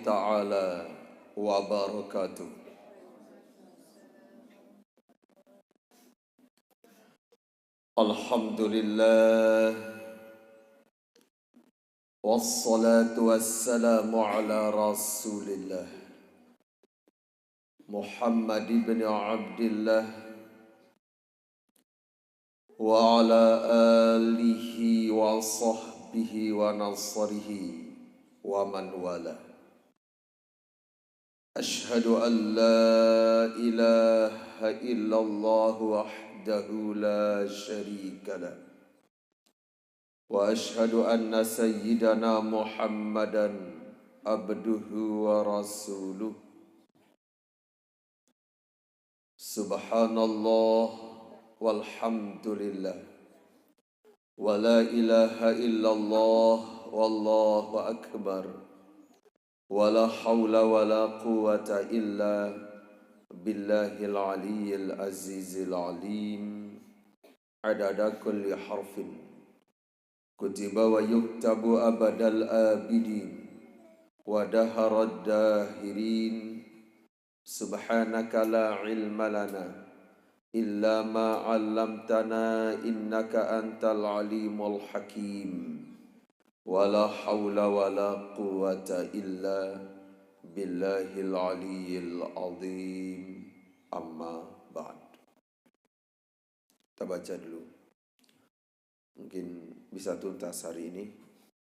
ta'ala wa barakatuh. Alhamdulillah, wassalatu wassalamu ala rasulillah Muhammad ibn Abdillah wa ala alihi wa sahbihi wa nasrihi wa man wala. Ashhadu an la ilaha illallah wahdahu la sharika lah wa ashhadu anna sayyidana Muhammadan abduhu wa rasuluh. Subhanallah walhamdulillah wa la ilaha illallah wallahu akbar wa la hawla wa la quwwata illa billahil aliyyil azizil alim. Adada kulli harfin kutiba wa yuktabu abadal abidin wa daharad dahirin. Subhanaka la ilma lana illa ma 'allamtana innaka antal alimul hakim. Wala hawla wala quwwata illa billahil aliyyil azim. Amma ba'd. Kita baca dulu. Mungkin bisa tuntas hari ini.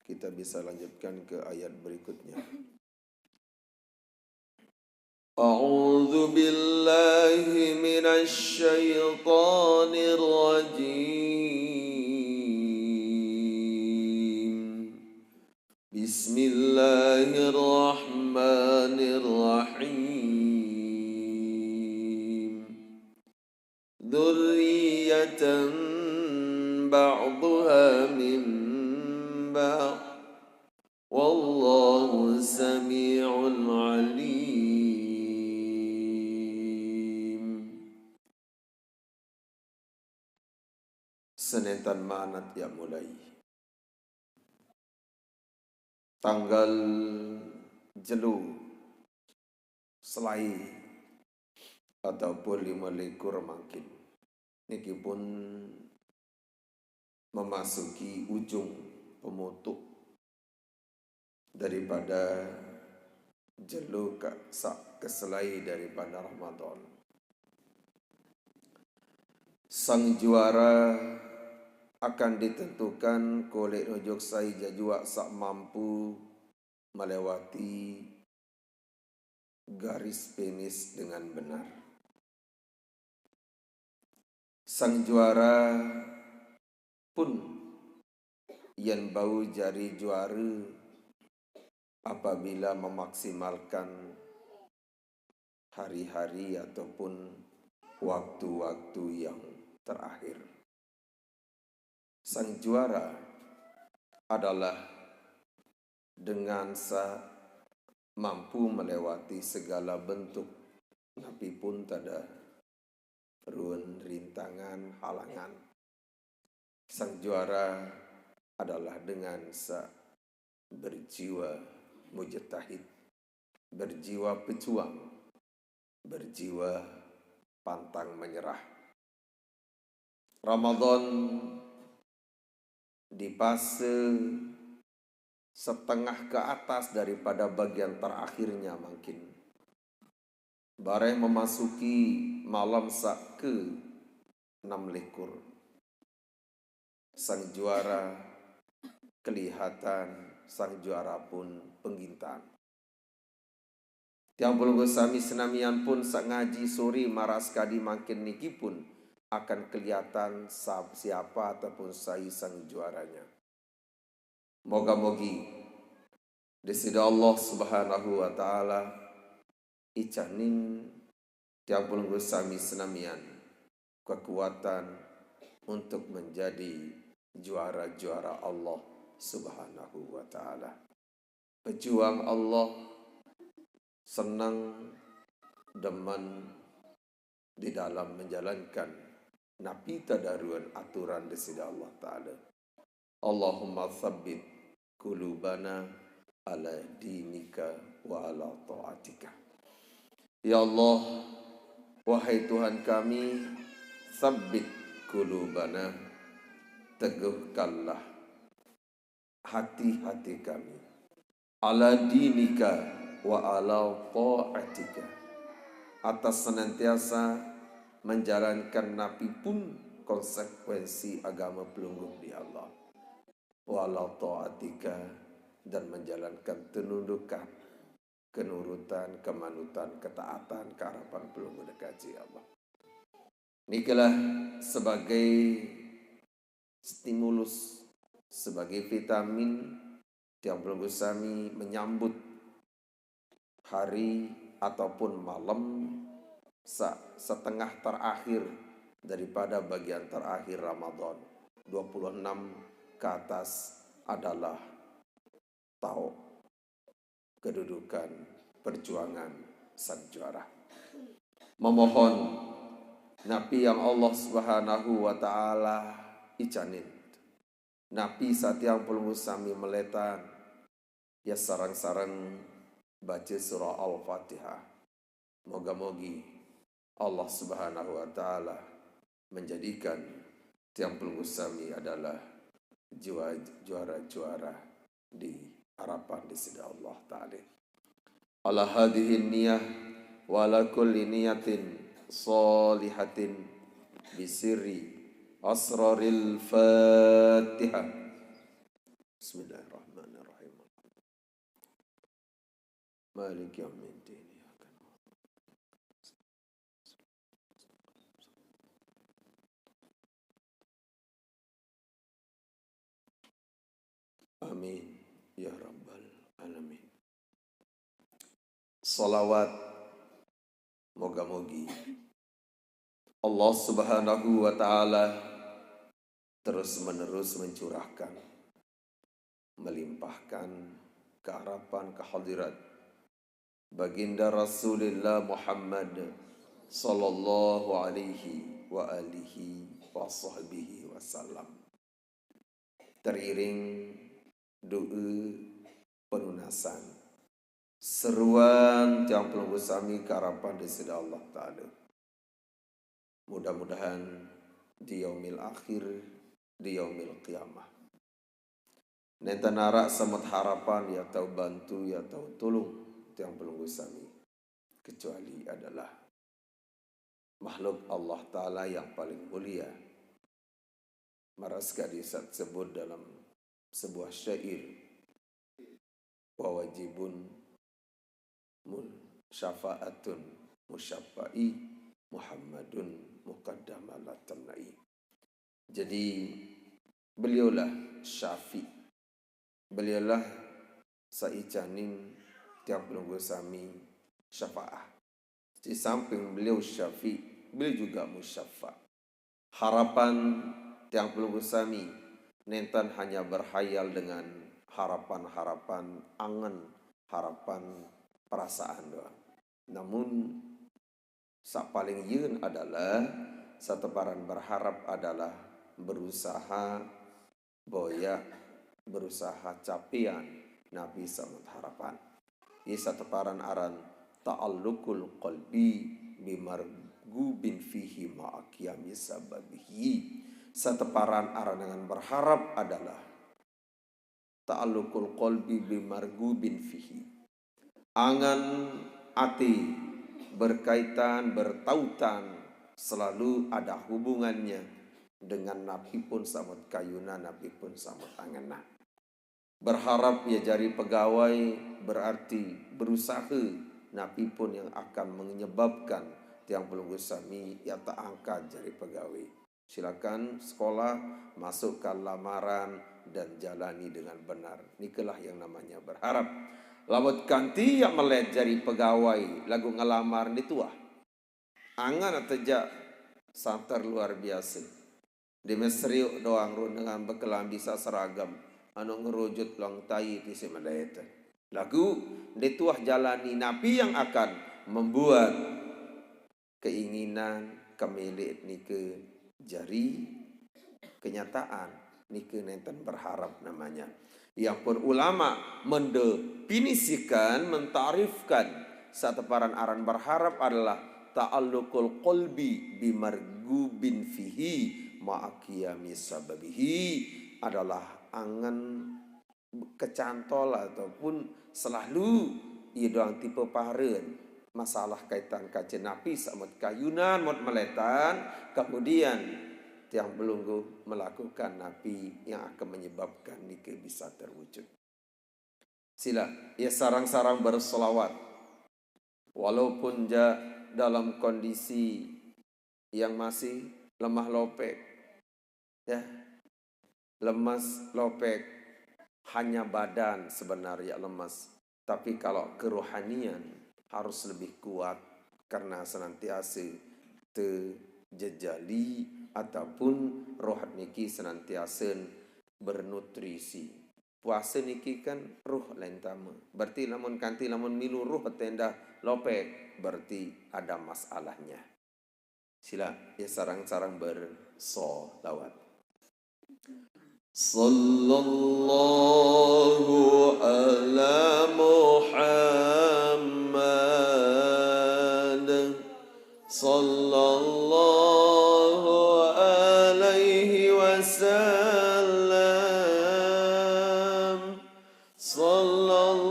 Kita bisa lanjutkan ke ayat berikutnya. A'udzu billahi minasy syaithanir rajim. Bismillahirrahmanirrahim. Dzurriyyatan ba'dhuha min ba'd. Wallahu sami'un 'alim. Senentan manat ya mulai tanggal jelu selai ataupun 25 mangkin niki pun memasuki ujung pemutuk daripada jelu keselai daripada Ramadan. Sang juara akan ditentukan oleh ojok sai jajua sak mampu melewati garis finish dengan benar. Sang juara pun yang bau jari juara apabila memaksimalkan hari-hari ataupun waktu-waktu yang terakhir. Sang juara adalah dengan mampu melewati segala bentuk napi pun tada ruun rintangan halangan. Sang juara adalah dengan berjiwa mujtahid, berjiwa pejuang, berjiwa pantang menyerah. Ramadan di fase setengah ke atas daripada bagian terakhirnya mungkin. Bareng memasuki malam sak ke 6 likur. Sang juara kelihatan, sang juara pun penggintan. Tiang puluh sami senamian pun sak ngaji suri maras kadi makin niki pun akan kelihatan siapa ataupun sang juaranya. Moga-mogi desida Allah subhanahu wa ta'ala icanin tiang puluh sami senamian kekuatan untuk menjadi juara-juara Allah subhanahu wa ta'ala. Pejuang Allah, senang demen di dalam menjalankan nabi tadaruan aturan desida Allah ta'ala. Allahumma tsabbit qulubana ala dinika wa ala ta'atika. Ya Allah, wahai Tuhan kami, tsabbit qulubana, teguhkanlah hati-hati kami, ala dinika wa ala ta'atika, atas senantiasa menjalankan nabi pun konsekuensi agama pelungguh di Allah, wa ala ta'atika, dan menjalankan tenundukan, kenurutan, kemanutan, ketaatan, keharapan pelungguh dekaji Allah. Nikalah sebagai stimulus, sebagai vitamin yang pelungguh sami menyambut hari ataupun malam setengah terakhir daripada bagian terakhir Ramadan. 26 ke atas adalah tahu kedudukan perjuangan sang juara. Memohon Nabi yang Allah Subhanahu wa ta'ala icanin, Nabi saat yang pelungguh sami meletan, ya sarang-sarang baca surah Al-Fatihah. Moga-mogi Allah Subhanahu wa ta'ala menjadikan tiang pelungguh sami adalah juara-juara di harapan di sisi Allah Ta'ala. Ala hadhihi niyah wa ala kulli niyatin salihatin bisirri asraril Fatihah. Bismillahirrahmanirrahim. Maliki yaumiddin. Amin ya rabbal alamin. Salawat moga-mogi Allah Subhanahu wa ta'ala terus-menerus mencurahkan, melimpahkan keharapan kehadirat baginda Rasulullah Muhammad sallallahu alaihi wa alihi wa sahbihi wasallam, teriring doa pelunasan seruan tiang pelungguh sami ke harapan di sisi Allah Ta'ala. Mudah-mudahan di yaumil akhir, di yaumil qiyamah, neta narak semet harapan ya tahu bantu ya tahu tolong tiang pelungguh sami, kecuali adalah makhluk Allah Ta'ala yang paling mulia. Maraska disebut dalam sebuah syair, wa wajibun syafa'atun musyaffa'i Muhammadun muqaddamalah tamnai. Jadi beliaulah syafi', beliaulah saicaning tiap pelungguh sami syafa'ah. Di samping beliau syafi', beliau juga musyaffa'. Harapan tiang pelungguh sami nentan hanya berhayal dengan harapan-harapan angan, harapan perasaan doang. Namun sak paling yeun adalah sateparan berharap adalah berusaha boya, berusaha capian Nabi samut harapan. Ini sateparan aran ta'alluqul qalbi bimargubin fihi ma'aqiyami sababihi. Sateparan aran dengan berharap adalah ta'alluqul qalbi bimargubin fihi, angan ati berkaitan, bertautan, selalu ada hubungannya dengan Nabi pun samut kayuna, Nabi pun samut angena. Berharap ya jari pegawai berarti berusaha, Nabi pun yang akan menyebabkan tiang pelungguh sami ya tak angkat jari pegawai. Silakan sekolah, masukkan lamaran dan jalani dengan benar. Nikalah yang namanya berharap. Lawat kanti yang melihat jari pegawai lagu ngelamar di tua. Angan atejak santer luar biasa. Di mesriuk doang run dengan bekelam bisa seragam. Anu ngerujut long tai di semadayata. Lagu di tuah jalani Nabi yang akan membuat keinginan kemilik nike jari kenyataan nike nenten berharap namanya. Yang pun ulama mendefinisikan, mentarifkan sateparan aran berharap adalah ta'alluqul qalbi bimargubin fihi ma'aqiyami sababihi, adalah angan kecantol ataupun selalu ia doang tipe pahren masalah kaitan kajen napi samut kayunan mot meletan, kemudian yang belum melakukan napi yang akan menyebabkan nikah bisa terwujud. Sila ia sarang-sarang berselawat walaupun dalam kondisi yang masih lemah lopek, ya, lemas lopek, hanya badan sebenarnya lemas, tapi kalau kerohanian harus lebih kuat karena senantiasa terjejali ataupun roh niki senantiasa bernutrisi. Puasa niki kan ruh lain tama. Berarti lamun kanti lamun milu ruh tenda lopek, berarti ada masalahnya. Sila ya sarang-sarang bersolawat. Sallallahu ala Muhammad, sallallahu alaihi wasallam, sallallahu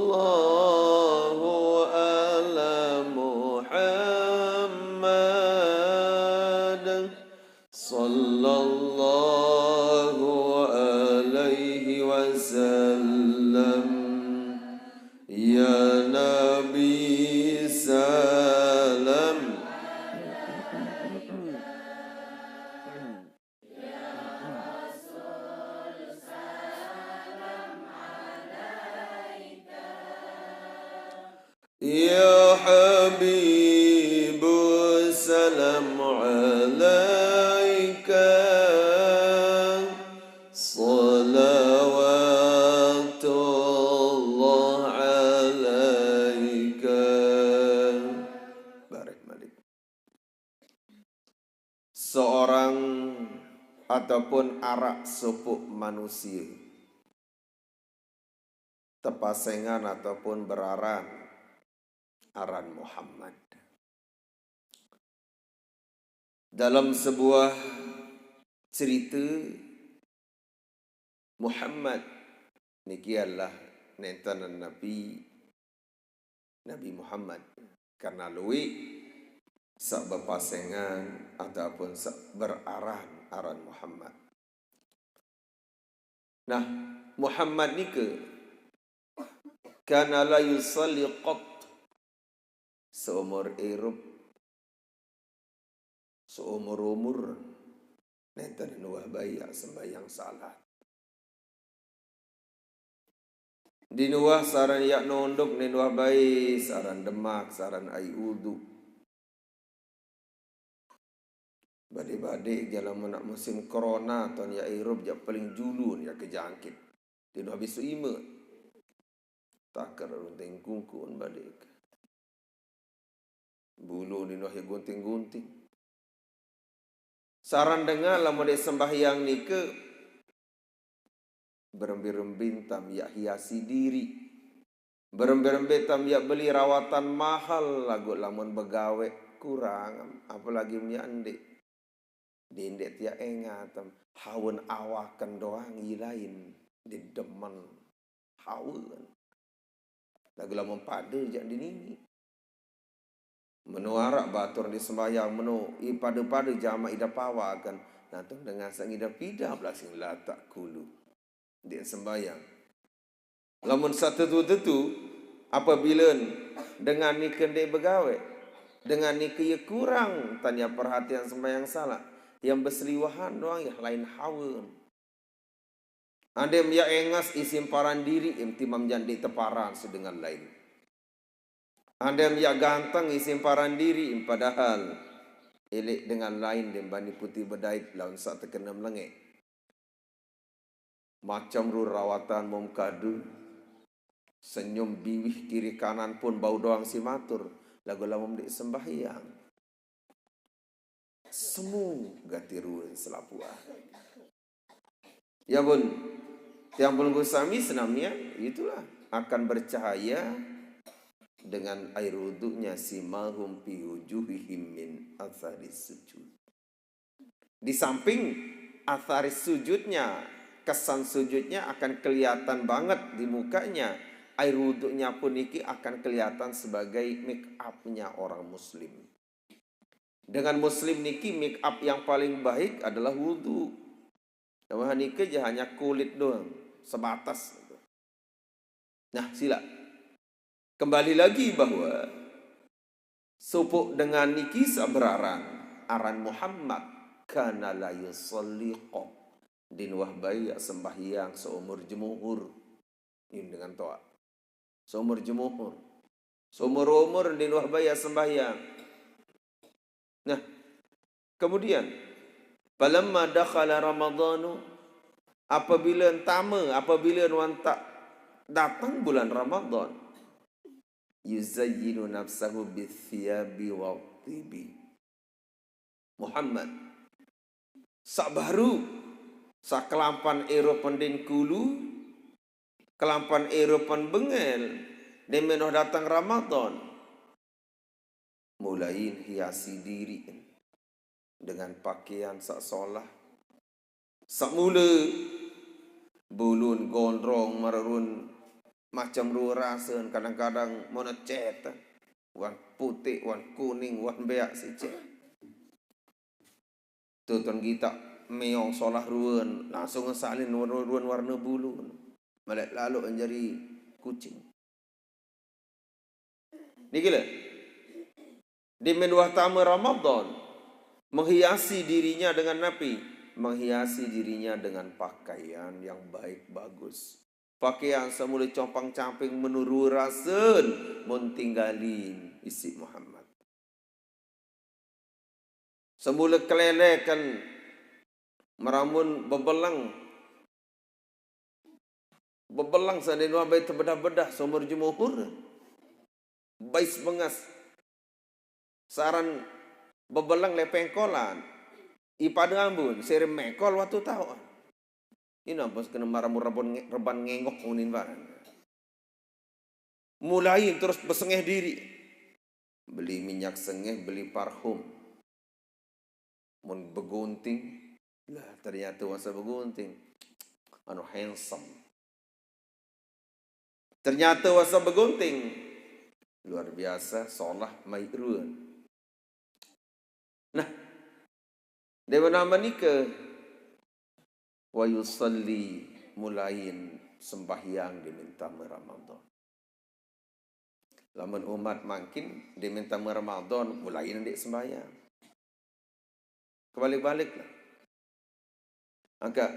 ala Muhammad, sallallahu alaihi wasallam. Ya Nabi salam, Ya Habib salam alaika, salawatullah alaika. Barik malik. Seorang ataupun arak sepuk manusia tepasengan ataupun beraran aran Muhammad. Dalam sebuah cerita Muhammad niki adalah nentanan Nabi Muhammad karena luwi sak bepasengan ataupun sak beraran aran Muhammad. Nah, Muhammad nike kana la yusalli qat seumur umur nenten nuah bayak sembahyang salat. Di nuah saran yak nondok ni nuah bayi saran demak saran ai udu. Bade-bade jalan nak musim corona ton ya Eropa jak paling julun ya kejangkit. Di nuah bisu ima takar runteng kungkun balik. Bulu ni nuah ya gunting-gunting. Saran dengar lah model sembahyang ni ke berembi-rembin tam ya hiasi diri, berembi-rembi tam ya beli rawatan mahal lagu lamun begawe kurang, apalagi miande dindet ya engatam haun awakan doang ilain di demen haun lagu lamun pada jak dinini menuarak batur di sembahyang menu pada jama ida pawakan nantung dengan sang ida pidah belasing latak kulu dia sembahyang lamun satu tu apabila dengan ni kendek begawe dengan ni kaya kurang tanya perhatian sembahyang salah yang berseliwahan doang ya lain haun andem ya engas isim paran diri imtimam jandi teparan sedengan lain. Andem ya ganteng isim paran diri padahal elek dengan lain dem bani putih bedait laun sak terkena melengek. Macam ru rawatan mom kadu senyum biwih kiri kanan pun bau doang si matur lagu lamum di sembahyang. Semu gatiruan selapuan. Ya bun, Tiang pelunggu sami senamnya itulah akan bercahaya dengan air wudhunya simahum fi wujuhihim min atharis sujud. Di samping atharis sujudnya, kesan sujudnya akan kelihatan banget di mukanya. Air wudhunya pun iki akan kelihatan sebagai make up-nya orang muslim. Dengan muslim niki make up yang paling baik adalah wudhu. Nama niki hanya kulit doang, sebatas. Nah, sila. Kembali lagi bahwa supuk dengan niki saberaran aran Muhammad kana la yusalli qat din wahbai sembahyang seumur jumuhur. Ini dengan toa. Seumur jumuhur. Seumur umur din wahbai sembahyang. Nah, kemudian falamma dakhala ramadhanu apabila wantak datang bulan Ramadan yuzayyinu nafsahu bithiyabi wa tibi. Muhammad sak baru sak kelampan eropan den kulu kelampan eropan bengel den menoh datang Ramadan mulain hiasi diri dengan pakaian sak solah sak mula bulun gondrong marun macam dua rasen kadang-kadang mana cet wan putih wan kuning wan beak sicet tuton kita meong solah ruan langsung ngesalin ruan warna bulu malek lalu menjadi kucing ni gila di menuah tamu Ramadan menghiasi dirinya dengan napi menghiasi dirinya dengan pakaian yang baik bagus. Pakaian semula compang-camping menuru rasen mun tinggalin isi Muhammad. Semula kelelekan meramun bebelang sanenua bayi terbedah-bedah sumur jumuhur. Bais bengas saran bebelang lepengkolan. Ipada ambun serem mekol waktu tahu. Ini apa kena maramu reban ngengok unin barang. Mulai terus bersengeh diri. Beli minyak sengeh, beli parfum. Mun begunting. Lah ternyata masa begunting. Anu handsome. Ternyata masa begunting. Luar biasa, solah maitruan. Nah. Dewa nama nikah. Wa yusalli mulain sembahyang diminta Ramadan. Lamun umat makin diminta Ramadan mulain dik sembahyang. Kebalik-baliklah. Agak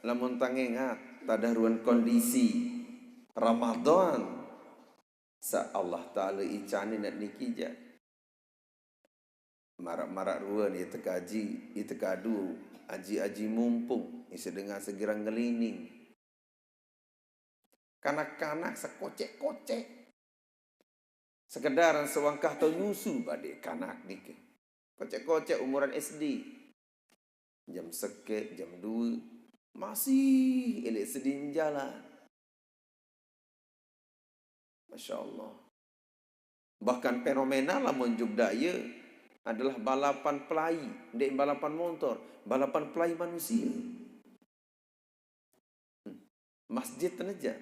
lamun tangengat tadaruan kondisi Ramadan sa Allah Taala icani nak nikija. Marak-marak ruan itu kaji, itu kadu, aji-aji mumpung, isi dengan segera ngelining. Kanak-kanak sekocek-kocek. Sekedar sewangkah tau nyusu badai kanak nike. Kocek-kocek umuran SD. Jam seket, jam 2. Masih elok sedin jalan. Masya Allah. Bahkan fenomena lamun Jogdaya adalah balapan pelai, dek balapan motor, balapan pelai manusia. Masjid tenaja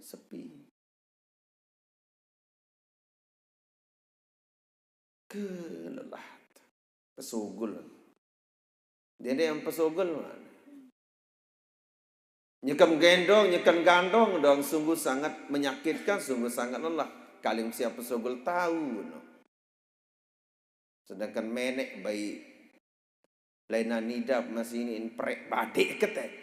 sepi. Kelelah, pesugul. Dia yang pesugul mana? Nyekam gendong, nyekam gandong dong sungguh sangat menyakitkan, sungguh sangat lelah. Kalim siapa pesugul tahu, no. Sedangkan menek bayi lainan nidap masih ini prek badik ketek.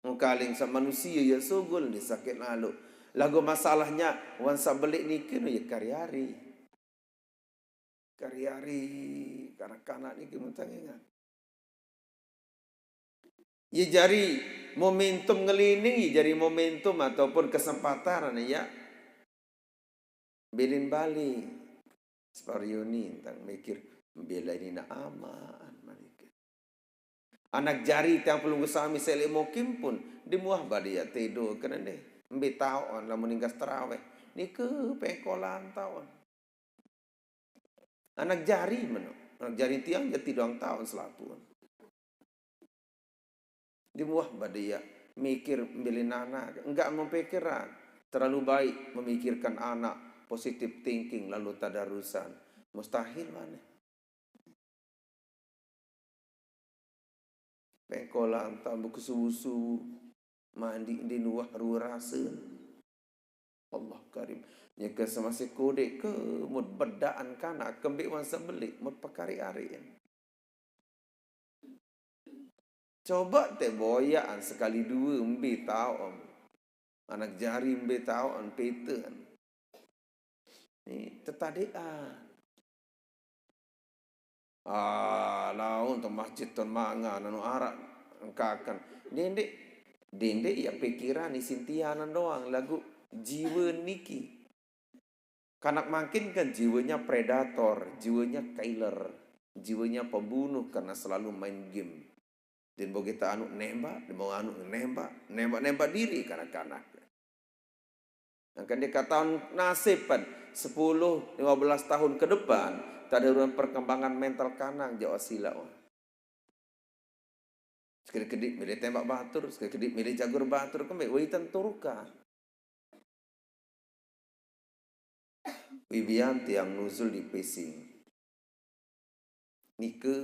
Mukaling sama manusia ya sugul di sakit lalu. Lagu masalahnya wansa belik nikin ya karyari. Karyari kanak-kanak niki mentangingan. Ya jari momentum ngelining, ya jari momentum ataupun kesempatan ya. Bilin balik. Sparioni tentang mikir bela ini nak aman malaikat. Anak jari tiang pelunggu sami selik mokim pun dimuah badia tidur kena deh. Ambil tahun lah meninggal terawih. Ni ke pengkolan tahun. Anak jari mana? Anak jari tiang jadi doang tahun selatu. Dimuah badia mikir bilin anak. Enggak mempikiran. Terlalu baik memikirkan anak. Positive thinking lalu tadarusan. Mustahil mana? Pengkolan tambah kesusu mandi di nuah rasa Allah karim nyaka semasa kodek ke mud bedaan kana kembik masa belik mud pakari arian coba teh boyaan sekali dua embi tahu anak jari embi tahu an petan ni tetadian laun tu masjid ton manga nanu arak engkakan dendek ya pikiran ni sintianan doang lagu jiwa niki kanak makin kan jiwanya predator jiwanya killer jiwanya pembunuh karena selalu main game dan mau kita anu nembak dan mau anu nembak diri kanak-kanak akan dikatakan nasiban 10-15 tahun ke depan tak ada perkembangan mental kanang Jawa sila. Sekali-kedip milih tembak batur, sekali-kedip milih jagur batur, kembali witan turuka. Wibianti yang nuzul di Pesing. Nike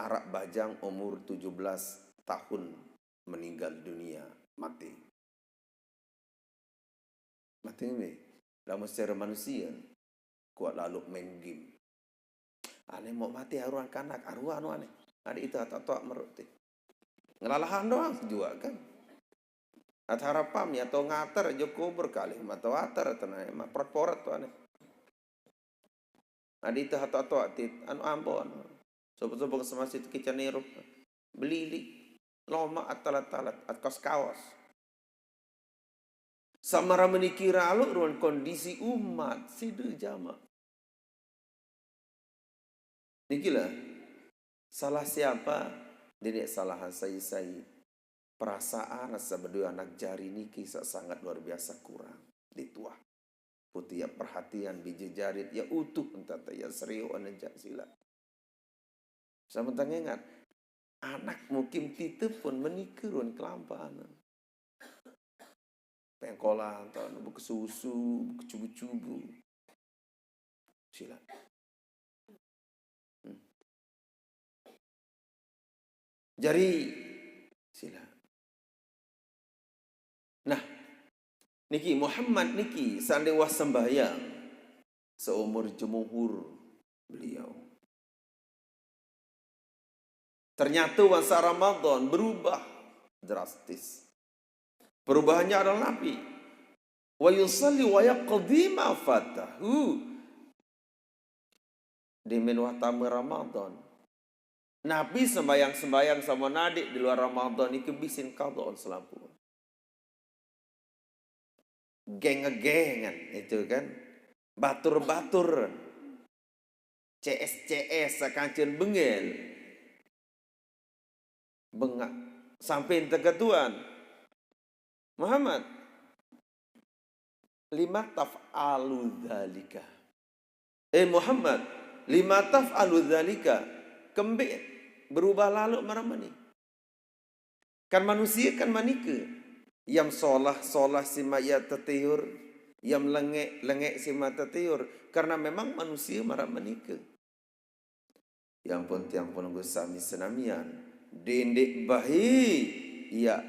Arab Bajang umur 17 tahun meninggal dunia, mati. Mati ini dalam secara manusia kuat lalu main game. Aneh mau mati aruan kanak, aruan aneh. Ada itu atau meruti. Ngelalahan doang juga kan. At harapam ya atau ngater joko berkali atau atar tenang mah perporat tuh aneh. Ada itu atau atit anu ambon. Sobat-sobat semasa itu kicanero belili loma atalat-talat atas kaos. Samara menikira lu ruang kondisi umat sidu jama. Nikilah salah siapa dedek salahan saya perasaan seberdua anak jari niki sangat luar biasa kurang dituah putih ya perhatian biji jari ya utuh entah ya serius anjak sila sama ingat anak mukim titip pun menikirun kelampaan pengkolan tahun buku susu buku cubu-cubu sila. Jari sila. Nah, niki Muhammad niki sandewa sembahyang seumur jumuhur beliau. Ternyata masa Ramadan berubah drastis. Perubahannya adalah Nabi. Wa yusalli wa yaqdi ma fatahu. Di menwatama Ramadan. Nabi sembayang sama nadik di luar Ramadan itu bisin qadha selapu. Geng-gengan itu kan. Batur-batur. CS sakancen bengel. Bengak sampai tegetuan. Muhammad lima taf'alu dzalika. Muhammad lima taf'alu dzalika. Kembik berubah lalu maramani. Kan manusia kan manika. Yang solah si maya tetiur. Yang lengek si mata tetiur. Karena memang manusia maramani ke. Yang pun tiang penunggu sami senamian. Dendek bahi. Ya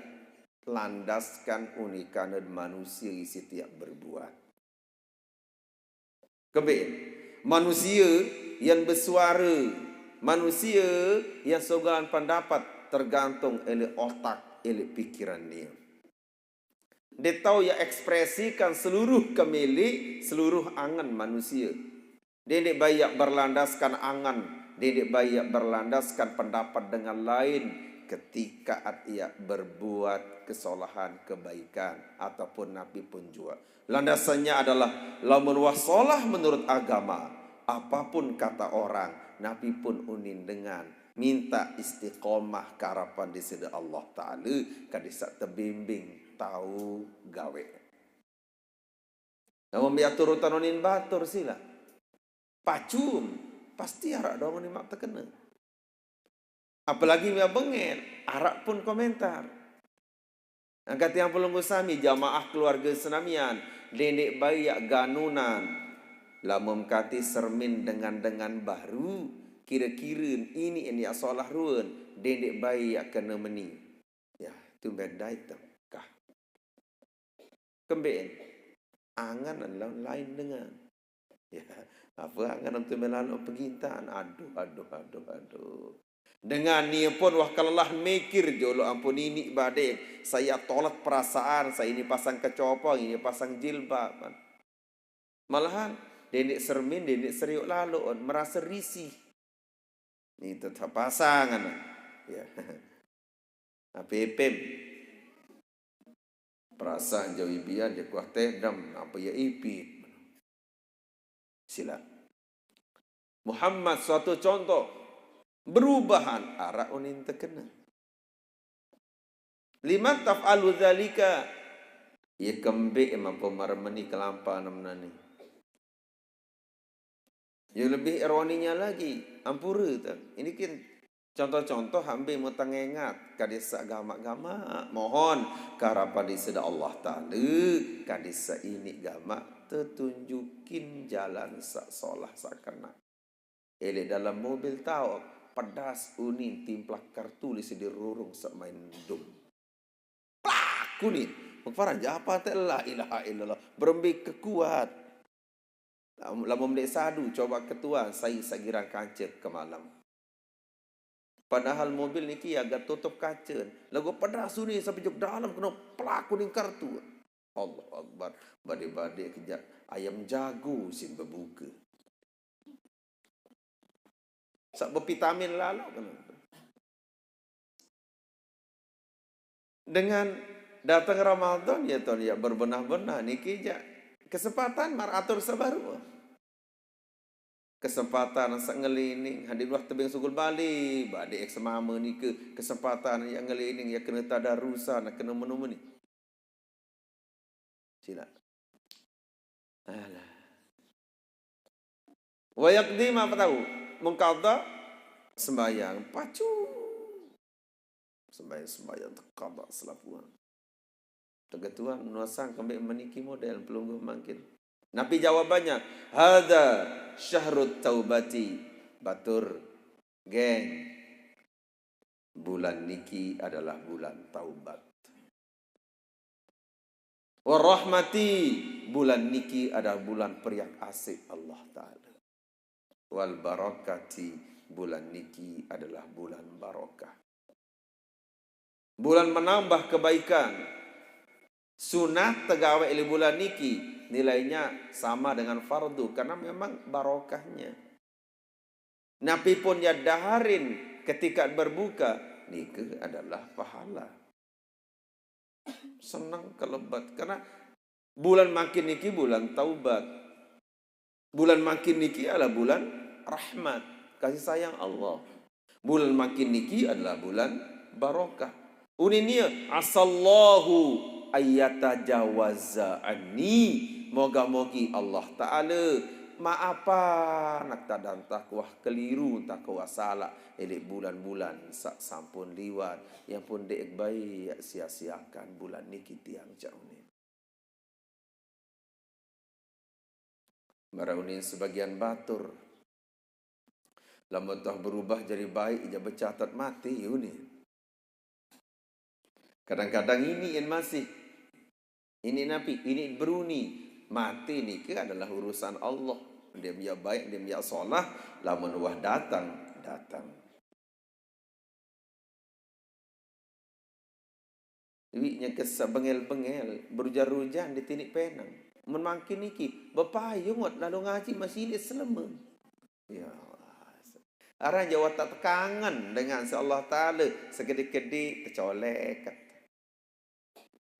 landaskan unikan manusia setiap berbuat. Kembik. Manusia yang bersuara. Manusia yang segala pendapat tergantung oleh otak, oleh pikiran dia. Dia tahu ya ekspresikan seluruh kemilik, seluruh angan manusia. Dia tidak banyak berlandaskan angan, dia tidak banyak berlandaskan pendapat dengan lain ketika ia berbuat kesalahan, kebaikan ataupun Nabi pun juga. Landasannya adalah lamun wasolah menurut agama, apapun kata orang, Nabi pun unin dengan minta istiqomah karapan di sini Allah Ta'ala kadisa terbimbing tahu gawe. Namun biar turutan onin batur sila pacum pasti arak dong ni mak terkena. Apalagi biar bengel arak pun komentar. Angkat yang pelunggu sami jamaah keluarga senamian dendek bayi yak ganunan lamun kati sermin dengan baru kira-kira ini asolah ruan dendek bayi yak kena meni ya tu beda itu kah kembeen angan lain dengan ya apa angan untuk melalu pegintaan aduh dengan ni pun wah kalalah mikir jolo ampun ini badai saya tolak perasaan saya ini pasang kecopong ini pasang jilbab malahan dendek sermin dendek seriuk lalu merasa risih ni tetap pasangan ya apem perasaan jauh ibian je kuah teh dam apa ya ipit sila Muhammad suatu contoh berubahan arak unin terkena lima taf'alu zalika ia kembik mampu marmeni kelampa namnani ya lebih ironinya lagi ampura tak ini kan contoh-contoh hampir mutangengat kadisa agama-agama mohon karapan di seda Allah Ta'ala kadisa ini agama tertunjukin jalan sak solah sakana ele dalam mobil tahu pedas unin timplak kartu lisi dirurung sak main dum plak kunin mengfarang apa tak la ilaha illallah berembik kekuat lamun dek sadu coba ketua saya sagirang kancet ke malam padahal mobil niki agak tutup kaca lagu pedas unin sampai jok dalam kena plak kuning kartu Allah Akbar badai-badai kejap ayam jago sin berbuka sak bervitamin lalu kan. Dengan datang Ramadan ya tuan ya berbenah-benah niki ja kesempatan maratur sabaru. Kesempatan sak ngelining hadir luah tebing sugul bali bade ek semama ni ke kesempatan yang ngelining ya kena tadarusan kena menu-menu. Sila. Alah. Wa yaqdim apa tahu? Mengqadha sembahyang pacu sembahyang qadha selapuan tegetuan nuasang kembali meniki model pelungguh makin nabi jawabannya hadza syahrut taubati batur geng bulan niki adalah bulan taubat warahmati bulan niki adalah bulan periak asik Allah Ta'ala wal barakati bulan niki adalah bulan barakah. Bulan menambah kebaikan. Sunat tegawai di bulan niki nilainya sama dengan fardu karena memang barakahnya. Nabi pun ya daharin ketika berbuka niki adalah pahala. Senang kelebat karena bulan makin niki bulan taubat. Bulan makin niki adalah bulan rahmat, kasih sayang Allah. Bulan makin niki adalah bulan barakah. Uninia asallahu ayyatajawaza anni. Moga-mogi Allah Ta'ala maafan nak tadan takwah keliru takwah salah elek bulan-bulan sak sampun liwat yang pun dek baik sia-siakan bulan niki tiang jauh ni. Maraunin sebagian batur lamun tah berubah jadi baik ia bercatat mati ini. Kadang-kadang ini yang masih ini nabi ini beruni mati ni ke adalah urusan Allah. Dia biar baik dia biar solah lamun wah datang. Iwinya kesah bengel-bengel berujar-ujar di tinik penang. Menmakin niki bepayung lalu ngaji masih ini selama. Ya arah Jawa tak kangen dengan si Allah Ta'ala segede-gede tercolek.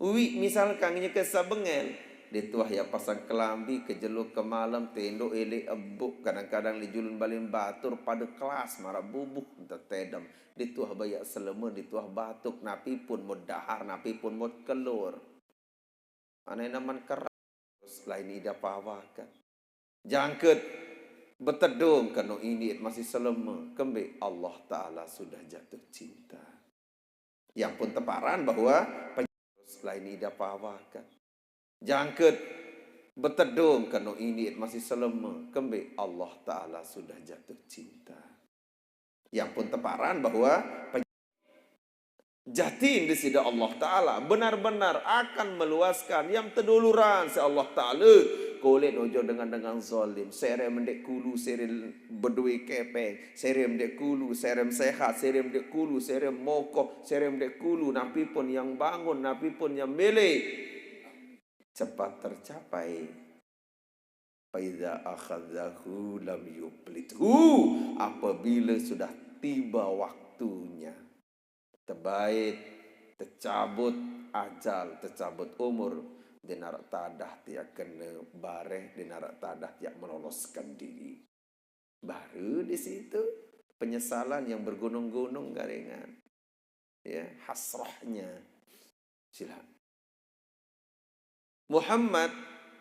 Uwi misalkan nya kesah bengel dituah ya pasang kelambi kejeluk ke malam tendok elek ebuk kadang-kadang lijulun balin batur pada kelas marah bubuk tetedam dituah bayak selema dituah batuk napi pun mod dahar napi pun mod kelur anai naman keras lain ida pawakan jangket betedung kano ini masih selema kembe Allah Ta'ala sudah jatuh cinta yang pun teparan bahwa lain ida pawakan jangket betedung kano ini masih selema kembe Allah Ta'ala sudah jatuh cinta yang pun teparan bahwa jatin di sida Allah Ta'ala benar-benar akan meluaskan yang terduluran se Allah Ta'ala kulit ojo dengan zalim serem mendek kulu serem berdui kepeng serem mendek kulu serem sehat serem mendek kulu serem mokoh serem mendek kulu napi pun yang bangun napi pun yang milik cepat tercapai. Faidza akhadzahu lam yuplithu apabila sudah tiba waktunya terbaik tercabut ajal tercabut umur dinarak tadah tiak kena bareh dinarak tadah tiak meloloskan diri baru di situ penyesalan yang bergunung-gunung garingan ya hasrahnya silakan Muhammad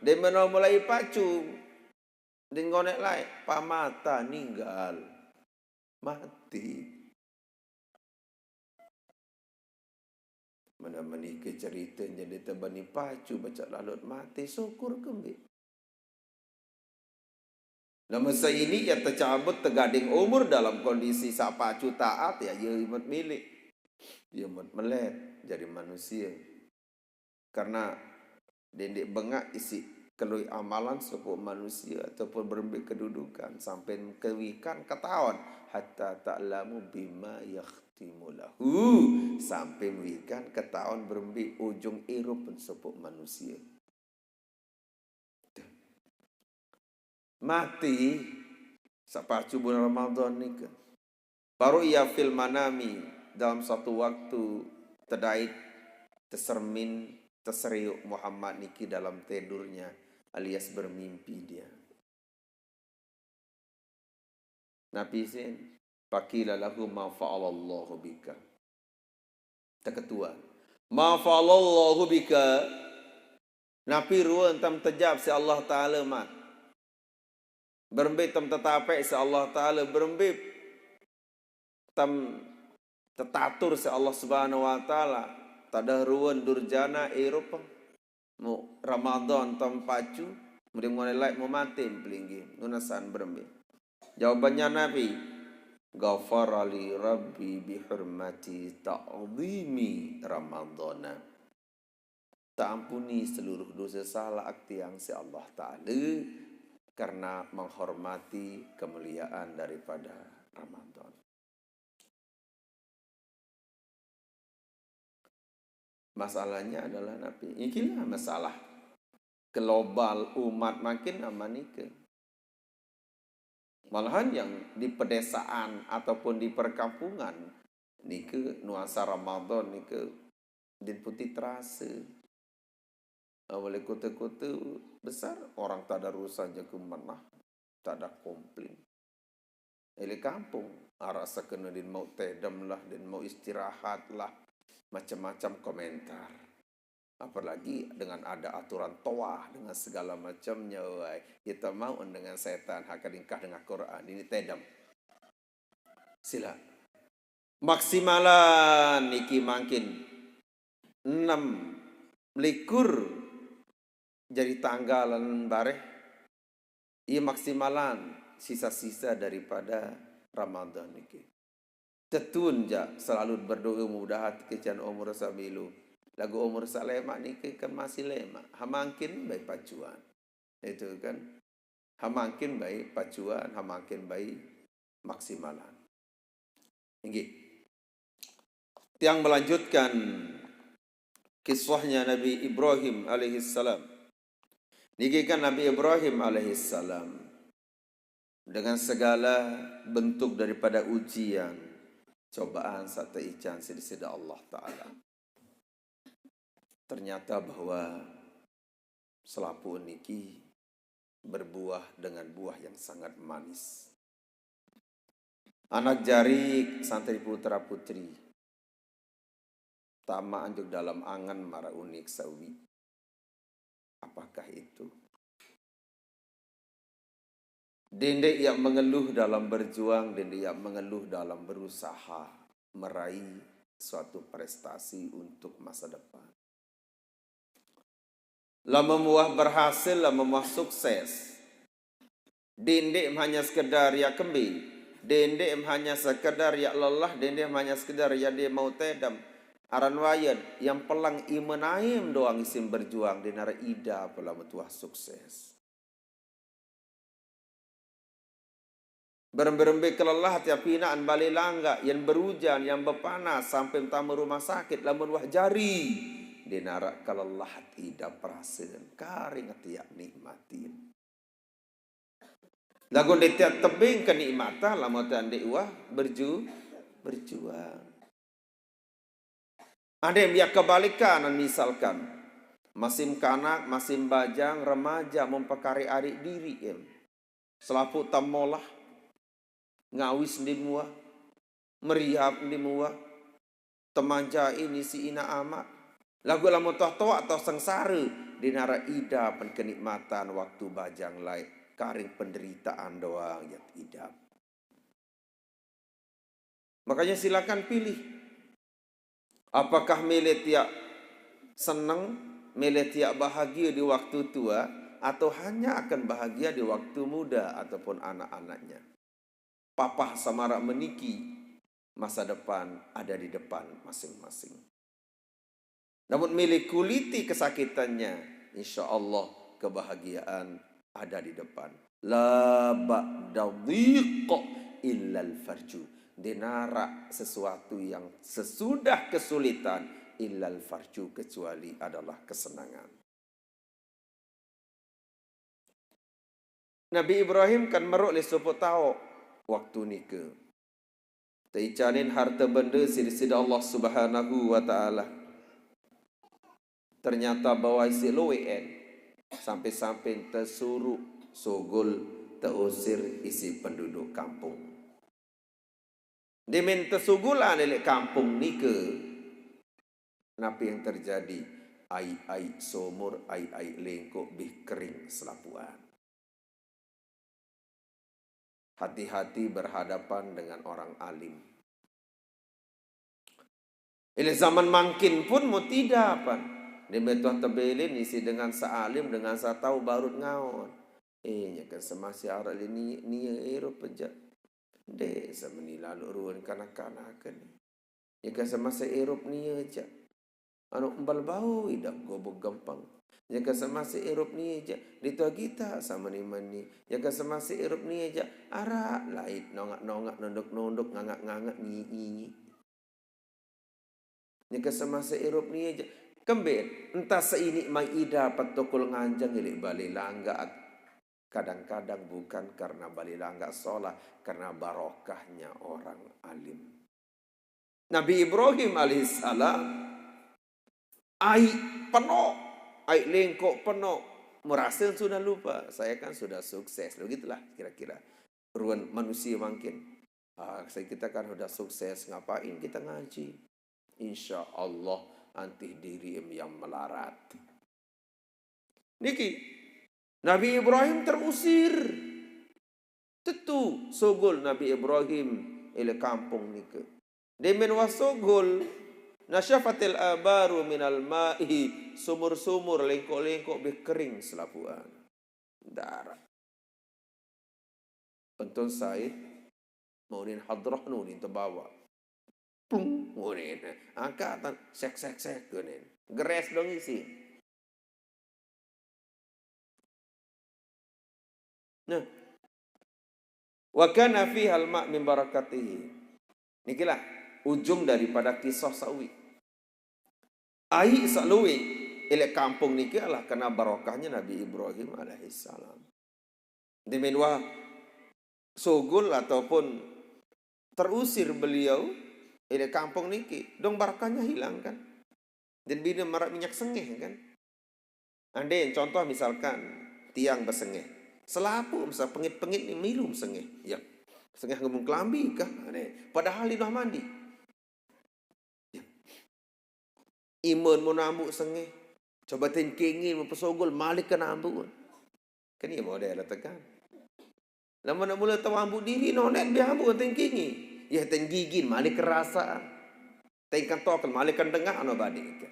dia mulai pacu dia ngonek lain pamata ninggal mati mana menikah cerita jadi terbani pacu baca lalut mati syukur kembali nah masa ini ya tercabut tergading umur dalam kondisi sak pacu taat ya ia imut milik ia imut melet jadi manusia karena dendek bengak isi kelui amalan sebuah manusia ataupun berembik kedudukan sampai kewikan ketahuan hatta ta'lamu bima yakhtimu lahu sampai mewikan ketahuan berembik ujung irup sebuah manusia mati sapacu bulan Ramadan ni ke baru ia fil manami dalam satu waktu terdait tersermin terseriuk Muhammad niki dalam tidurnya alias bermimpi dia. Nabi sin faqila lahu ma fa'alallahu bika. Ketua. Ma fa'alallahu bika. Nabi ruan tam terjab si Allah Taala mat. Berembit tam tetapai si Allah Taala berembit tam tetatur si Allah Subhanahu wa taala. Tada ruan durjana Eropa mu Ramadan tampacu kemudian mulai mu mati pelinggi nunasan berembi jawabannya Nabi ghafara li rabbi bihurmati ta'zimi ramadhana tak ampuni seluruh dosa salah akti yang si Allah Ta'ala karena menghormati kemuliaan daripada Ramadan. Masalahnya adalah Nabi. Inilah masalah global umat makin amanika. Malahan yang di pedesaan ataupun di perkampungan nike nuansa Ramadan nike din putih terasa. Oleh kota-kota besar orang tak ada rusak je kemanah, tak ada komplain. Oleh kampung rasa kena din mau tedam lah, din mau istirahat lah. Macam-macam komentar. Apalagi dengan ada aturan toah dengan segala macamnya. Kita mau dengan setan hakadingkah dengan Quran. Ini tedam. Sila. Maksimalan niki makin 6 likur jadi tanggalan bareh. Ia maksimalan sisa-sisa daripada Ramadan niki. Tetun ja selalu berdoa mudah hati kejan umur sabilu. Lagu umur salema ni kan masih lema. Hamangkin baik pacuan. Itu kan. Hamangkin baik pacuan, hamangkin baik maksimalan. Ini. Yang melanjutkan kisahnya Nabi Ibrahim alaihissalam. Niki kan Nabi Ibrahim alaihissalam dengan segala bentuk daripada ujian cobaan serta ican sida Allah Ta'ala. Ternyata bahwa selapu niki berbuah dengan buah yang sangat manis. Anak jari santri putra putri tama anjuk dalam angan mara unik sawi. Apakah itu? Dendek yang mengeluh dalam berjuang, dendek yang mengeluh dalam berusaha meraih suatu prestasi untuk masa depan. Lama muah berhasil, lama muah sukses. Dendek hanya sekedar ya kembi, dendek hanya sekedar ya lelah, dendek hanya sekedar ya dia mau tedam. Aran wayad yang pelang imenaim doang isim berjuang dinara ida pula mutuah sukses. Berembe kelelah tiap pinaan balik langga yang berujan, yang berpanas sampai tamu rumah sakit lamun wah jari. Dinara kelelah tidak perasaan karing tiap nikmatin. Lagu tiap tebing kenikmatan lamun tandek wah berjuang. Ada yang biar kebalikan misalkan masim kanak, masim bajang, remaja mempekari adik diri selapu tamolah ngawis di muah, meriap di muah, temanja ini si ina amat. Lagu lamu toh atau sengsara dinara ida pen kenikmatan waktu bajang lain karing penderitaan doang yang idap. Makanya silakan pilih. Apakah milih tiap senang, milih tiap bahagia di waktu tua, atau hanya akan bahagia di waktu muda ataupun anak-anaknya. Papah samara meniki, masa depan ada di depan masing-masing. Namun milih kuliti kesakitannya, insya Allah kebahagiaan ada di depan. La ba'dadhiq illal farju. Dinara sesuatu yang sesudah kesulitan illal farju kecuali adalah kesenangan. Nabi Ibrahim kan meruk le sopo tau waktu nikah. Teicanin harta benda sida Allah Subhanahu wa taala. Ternyata bawa isi loen sampai-sampai tersuruh sogol terusir isi penduduk kampung. Diminta sugulan oleh kampung ni ke apa yang terjadi? Ai sumur, ai lengkok bih kering selapuan. Hati-hati berhadapan dengan orang alim. Ini zaman mangkin pun mau tidak apa. Di betuah tebelin isi dengan sealim dengan satau barut ngaon. Nyakan semasi arak ini ero pejak. Dek semeni lalu ruan kanak-kanak kan. Jika semasa Eropa ni aja. Anu embal bau idak gobok gampang. Jika semasa Eropa ni aja. Ditua kita sama ni mani. Jika semasa Eropa ni aja. Arak lait nongak-nongak nondok-nondok ngangak-ngangak ngi-ngi. Jika semasa Eropa ni aja. Kembali entah seini mai ida patokul nganjang ilik balik langgaat. Kadang-kadang bukan karena balila sholat, karena barokahnya orang alim. Nabi Ibrahim alaihissalam, ai penuh, ai lengkok penuh, merasa sudah lupa, saya kan sudah sukses, begitulah kira-kira. Ruang manusia makin. Kita kan sudah sukses, ngapain kita ngaji? Insya Allah antih diri yang melarat. Niki. Nabi Ibrahim terusir. Tentu sogol Nabi Ibrahim ila kampung nika. Demen wasogol nasyafatil abaru minal ma'i sumur-sumur lengkok-lengkok berkering selapuan. Darah. Pentun Said maunin hadrah nunin terbawa. Plung nunin. Angkatan sek nunin. Geres dong isi. Nah, wa kana fiha al-ma' min barakatihi. Nikilah ujung daripada kisah sawi. Ai saluwi ile kampung niki adalah kena barokahnya Nabi Ibrahim alaihissalam. Dimenwa sogol ataupun terusir beliau ile kampung niki, dong barakahnya hilang kan. Dan bina marak minyak sengih kan. Andai contoh misalkan tiang bersengih. Selapu misal pengit-pengit ni milu sengih. Ya. Sengih ngomong kelambi kah? Padahal di dah mandi. Ya. Imun mau nambuk sengih. Coba tingkingin mempesogol malik ke nambuk. Kan ia model tekan. Lama nak mula tahu ambuk diri nonek biar ambuk tingkingi. Ya tenggigin malik kerasa. Tengkan token malik kan dengar no badik.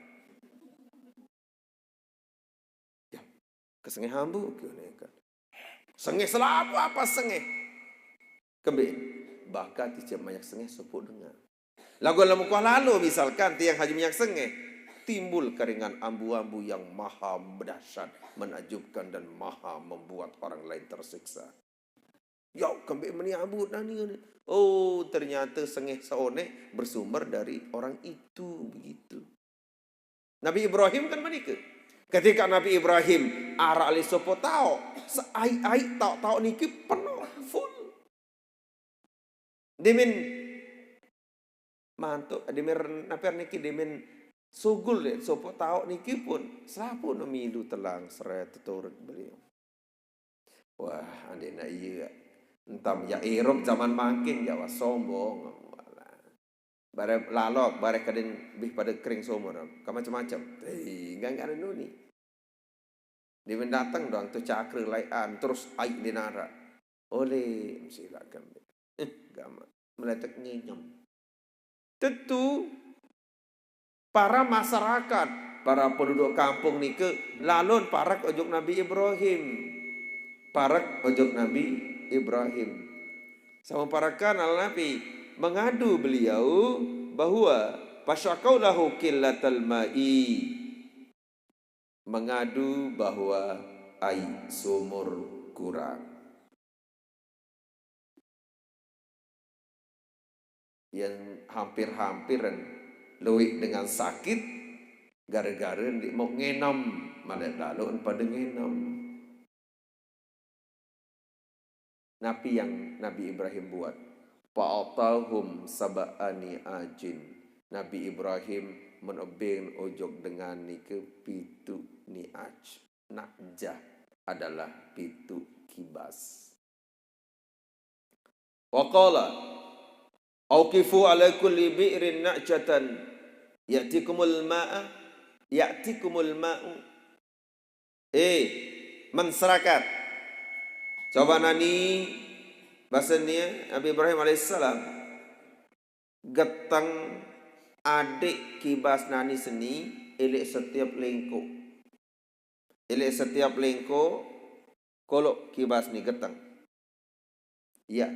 Ya. Kesengih ambuk ke kan. Sengih selapu apa sengih? Kembali. Bahkan tiap banyak sengih sebut dengar. Lagu lamu kuah lalu misalkan tiang haji minyak sengih. Timbul keringan ambu-ambu yang maha dahsyat, menakjubkan dan maha membuat orang lain tersiksa. Ya, kembali meni ambu nani. Oh, ternyata sengih seonek bersumber dari orang itu. Begitu. Nabi Ibrahim kan menikah. Ketika Nabi Ibrahim arah ali sopo tau, seai-ai tau niki penuh full. Demin mantuk, demin napir niki demin sugul deh sopo tau niki pun selapu no milu telang seret turut beliau. Wah, ande na iya. Entam ya Eropa zaman makin Jawa sombong. Bare lalok, bare kadin bih pada kering somor, macam-macam. Enggak ada nuni. Dia mendatang doang tu cakra laian terus aik di nara. Oleh silakan. Gama meletak ngenyam. Tentu para masyarakat, para penduduk kampung ni ke lalon parak ojok Nabi Ibrahim. Parak ojok Nabi Ibrahim. Sama parakan al-Nabi mengadu beliau bahwa fasyakau lahu qillatal ma'i, mengadu bahwa air sumur kurang. Yang hampir-hampiran luik dengan sakit gara-gara mau ngenam malah lalu pada ngenam. Nabi yang Nabi Ibrahim buat. Fa'atahum sab'ani ajin. Nabi Ibrahim menobeng ojok dengan nike pitu ni'aj. Nakjah adalah pitu kibas. Wa qala auqifu ala kulli bi'rin na'jatan ya'tikumul ma'u. Masyarakat. Coba nani bahasanya Nabi Ibrahim alaihissalam getang adik kibas nani seni elek setiap lengko. Elek setiap lengko kolok kibas ni getang. Ya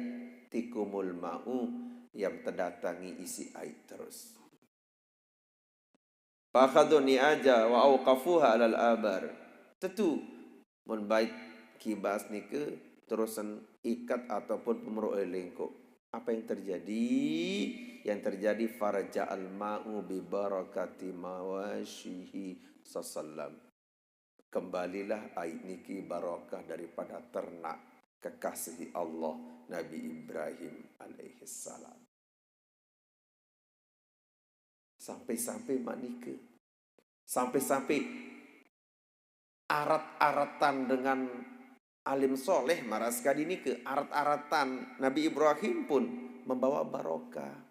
tikumul ma'u yang terdatangi isi air terus. Fakhaduni aja wa auqafuha alal abar. Tentu mun baik kibas ni ke terusan ikat ataupun pemeruk lengkok. Apa yang terjadi? Yang terjadi faraja al-ma'u bi barakati mawashihi sallam. Kembalilah air niki barakah daripada ternak kekasih Allah Nabi Ibrahim alaihissalam. Sampai-sampai manika. Sampai-sampai arat-aratan dengan alim soleh maras kali ini ke arat-aratan Nabi Ibrahim pun membawa barokah.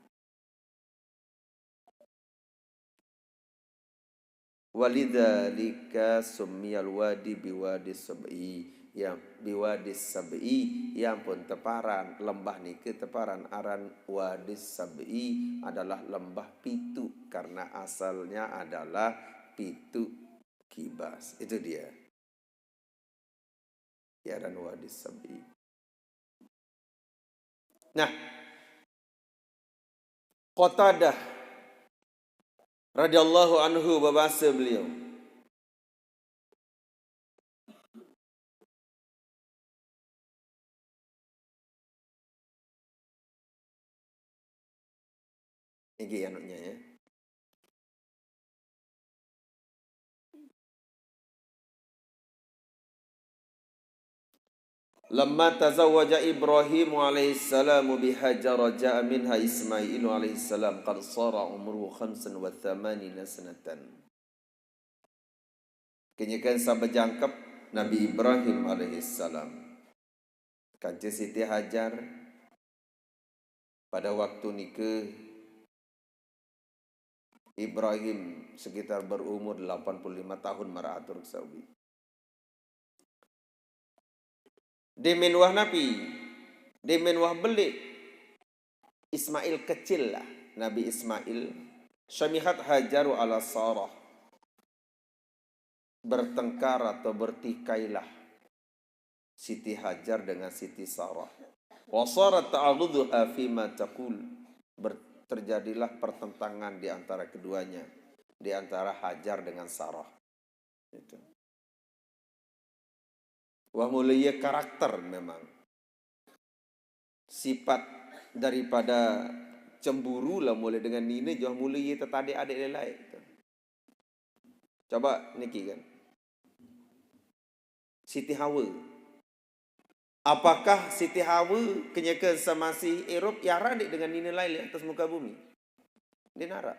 Walidzalika summiyal wadi biwadi sab'i, yang biwadi sab'i yang pun teparan lembah ni ke teparan aran wadi sab'i adalah lembah pitu karena asalnya adalah pitu kibas. Itu dia. Ya dan wadis sabi. Nah, Qatadah radhiyallahu anhu berbahasa beliau. Ini anaknya ya. Lamma tazawwaja Ibrahim alaihissalam bihajar ja'a minha Ismail alaihissalam qad sara umruhu 85 sanatan. Kenyakan sabajangkep Nabi Ibrahim alaihissalam. Kanca Siti Hajar pada waktu nikah Ibrahim sekitar berumur 85 tahun maratur sawi. Demen wah Nabi, demen wah belik Ismail kecil lah, Nabi Ismail syamihat Hajaru ala Sarah, bertengkar atau bertikailah Siti Hajar dengan Siti Sarah. Wa sarat ta'arudhuha fima taqul, terjadilah pertentangan di antara keduanya, di antara Hajar dengan Sarah. Itu. Wah mulia karakter memang. Sifat daripada cemburu lah mulai dengan Nina jauh mulia tetadik adik lelai. Coba niki kan. Siti Hawa. Apakah Siti Hawa kenyaka sama si Eropa yara adik dengan Nina lain atas muka bumi? Dia narak.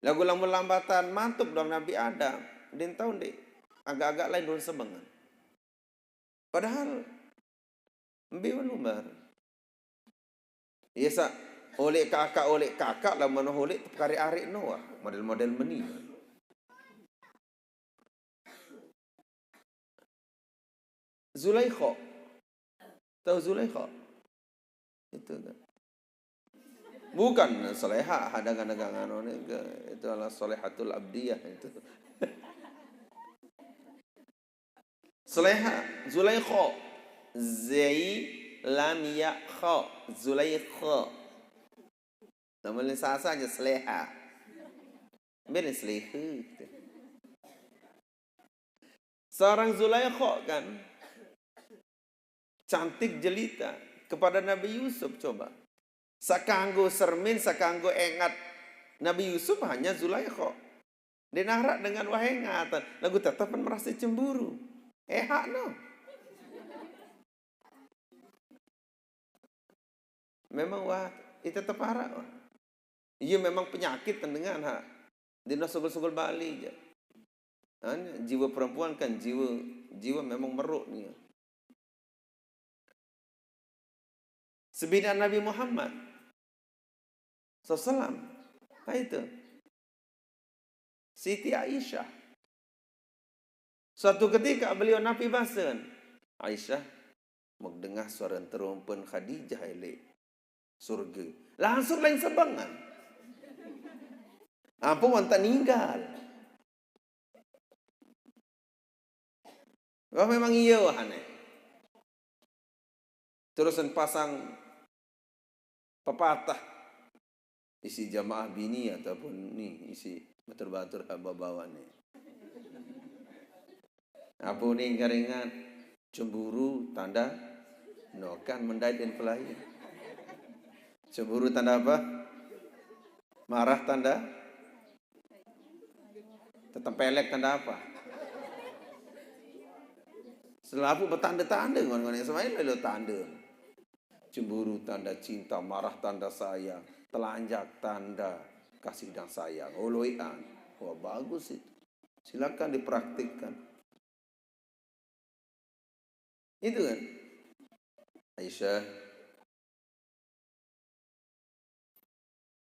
Lagu lambatan mantap dalam Nabi Adam. Dia tahu dek agak-agak lain daun sebengan. Padahal ambil lumbar. Ya sa oleh kakak lah mana oleh perkara arik Noah model-model meni. Zulaikha. Tahu Zulaikha? Itu kan. Bukan Salehah hadangan-dagangan itu adalah Salehatul Abdiyah itu. Salehah, Zulaikha. Zai lam ya kha, Zulaikha. Namanya saja Salehah. Benar Salehah. Seorang Zulaikha kan cantik jelita kepada Nabi Yusuf coba. Sakanggo sermin, sakanggo engat. Nabi Yusuf hanya Zulaikha. Dia narak dengan wahengatan. Lagu tetapan merasa cemburu. Hak no. Memang wah itu teparak. Ia memang penyakit dengan hak. Dia sugul-sugul Bali je. Jiwa perempuan kan jiwa memang meruk ni. Sebidang Nabi Muhammad SAW. Itu. Siti Aisyah. Suatu ketika beliau Nabi bahasan. Aisyah mendengar suara terumpun Khadijah elek surga. Langsung lain sebangan. Apa wanita ninggal. Wah memang iya wah aneh. Terusan pasang pepatah isi jamaah bini ataupun ni isi batur-batur bawa ni. Apa ni garingan cemburu tanda nokan mendait dan pelai. Cemburu tanda apa? Marah tanda? Tetempelek tanda apa? Selalu bertanda-tanda ngon-ngon Ismail lalu tanda. Cemburu tanda cinta, marah tanda sayang, telanjak tanda kasih dan sayang. Oloian. Wah bagus itu. Silakan dipraktikkan. Itu kan. Aisyah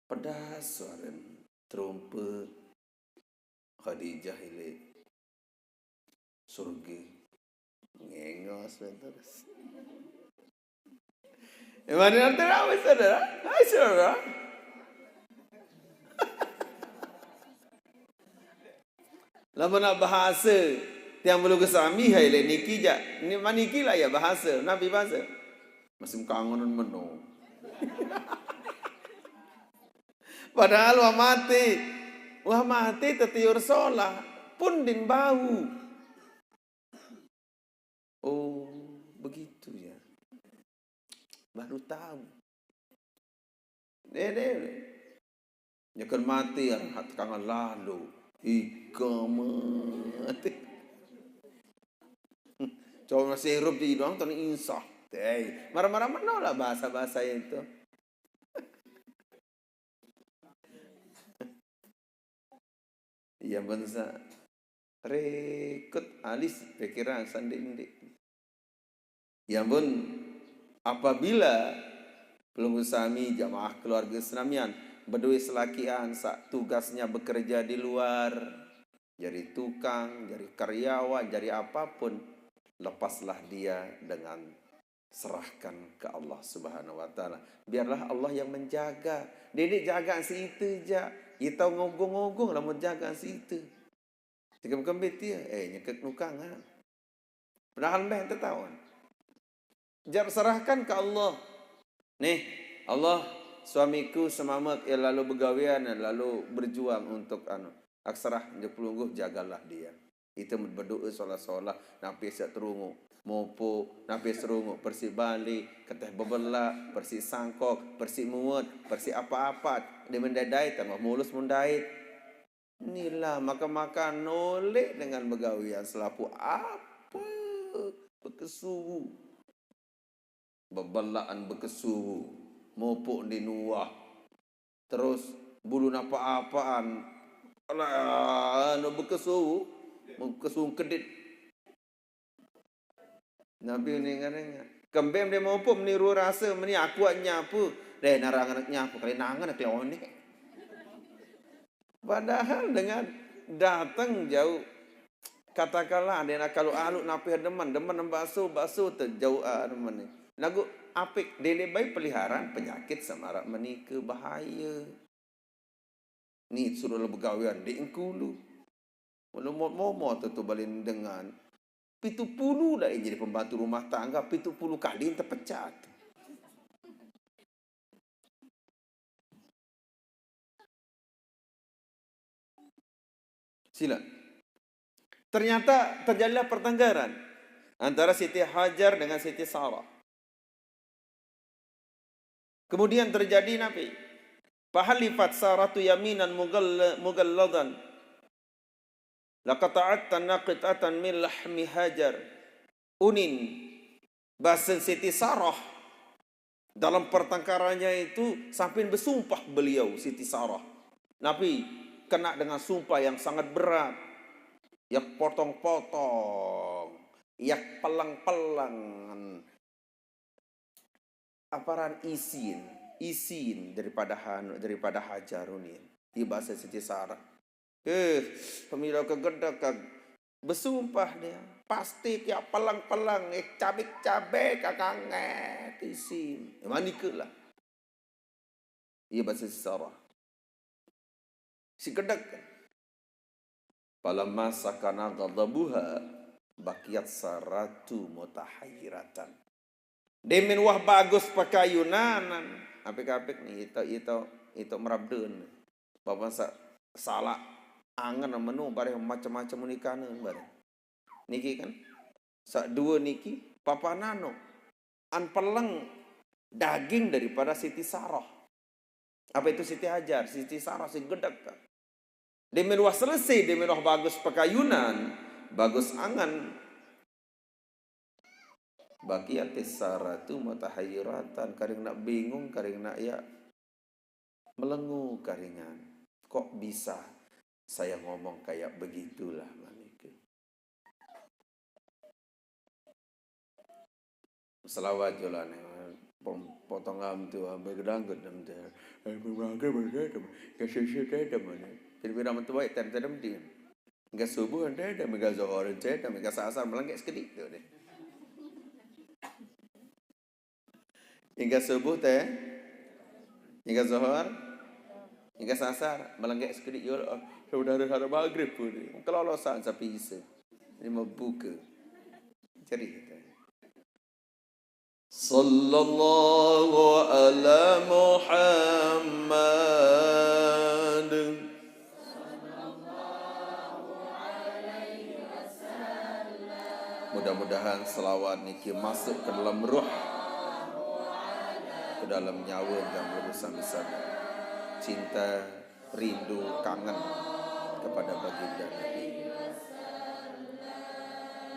pedas suara terumpet Khadijah ile surga ngengos terus. Mana nanti ramai saudara? Hai saudara. Lama nak bahasa tiang belum kesami hai le niki ja. Ni maniki lah ya bahasa Nabi bahasa. Masih kangenan meno. Padahal wah mati tetiur solah pun din bau. Oh, begitu ya. Baru tahu. Nyakan mati yang hat kangen lalu. Ika mati. Coba masih hirup di doang tuh insah. Marah-marah mana lah bahasa-bahasa itu. Iya bangsa Rekut alis pikiran sandik-indik. Ya pun apabila pelunggu sami jamaah keluarga Islamian berdua selakian sak tugasnya bekerja di luar, jadi tukang, jadi karyawan, jadi apapun, lepaslah dia dengan serahkan ke Allah Subhanahu wa taala. Biarlah Allah yang menjaga. Dedek jaga si itu je. Kita ngogong-ngogong lah menjaga si itu. Jika kembit dia, nyekek nukangan. Padahal mbah ente tahu. Jar serahkan ke Allah. Nih, Allah suamiku semamak lalu begawian lalu berjuang untuk aksarah pelungguh jagalah dia. Itu berdoa solat-solat napi sak terungu mopo napi serungu persi balik keteh bebelak persi sangkok persi muat persi apa-apa dia mendadai tambah mulus mendait. Inilah makan-makan nolek dengan begawian selapu apa bekesu bebelaan bekesu mopok di nuah terus bulu apa-apaan alah no bekesu kedit Nabi ni ngarang kembem dia mopok meniru rasa meni aku nyapu deh narang anak nyapu kali nangan nak leone. Padahal dengan datang jauh katakanlah dia kalau aluk napi deman basuh terjauh deman ni. Lagu apik dele baik peliharaan penyakit samarak menika bahaya. Ni suruh le begawian di engkulu. Walau momo tu balin dengan 70 dah jadi pembantu rumah tangga 70 kali terpecat. Sila. Ternyata terjadilah pertengkaran antara Siti Hajar dengan Siti Sarah. Kemudian terjadi Nabi. Fahalifat Saratu yaminan mugalladan. Laqata'at naqitatan min lahmi Hajar. Unin bahasa Siti Sarah dalam pertengkarannya itu sampai bersumpah beliau Siti Sarah. Nabi kena dengan sumpah yang sangat berat. Yak potong-potong, yak pelang-pelang. Aparan isin daripada Hajarunin. Di bahasa Siti Sarah. Pemilau kegedak bersumpah dia. Pasti yak pelang-pelang, cabik-cabik kakanget isin. Manikalah. Ia bahasa Siti Sarah. Si kedak falamma sakana ghadabuha bakiyat saratu mutahayyiratan. Demen wah bagus pakayunanan apik-apik ni itu merabdeun bapak salah angan menu bareng macam-macam unikaneun bareng niki kan sak dua niki papanano an peleng daging daripada Siti Sarah. Apa itu Siti Hajar? Siti Sarah si gedak kan. Demen wah selesai, demen wah bagus pakayunan, bagus angan. Baqiyatis saratu mutahayyiratan, karing nak bingung, karing nak ya melengu karingan. Kok bisa saya ngomong kayak begitulah manika. Selawat jolane potong am tu bergedanggut nam tu. Jadi bila mentu baik tem dia. Enggak subuh anda dah mega zuhur anda mega asar melangit sekedik tu deh. Hingga subuh teh, hingga zuhur, hingga asar melangit sekedik yo saudara hari maghrib pun. Kalau losan sampai isa. Ini mau buka. Cari Sallallahu ala Muhammad. Mudah-mudahan selawat niki masuk ke dalam ruh, ke dalam nyawa dan berusaha cinta, rindu, kangen kepada baginda Nabi.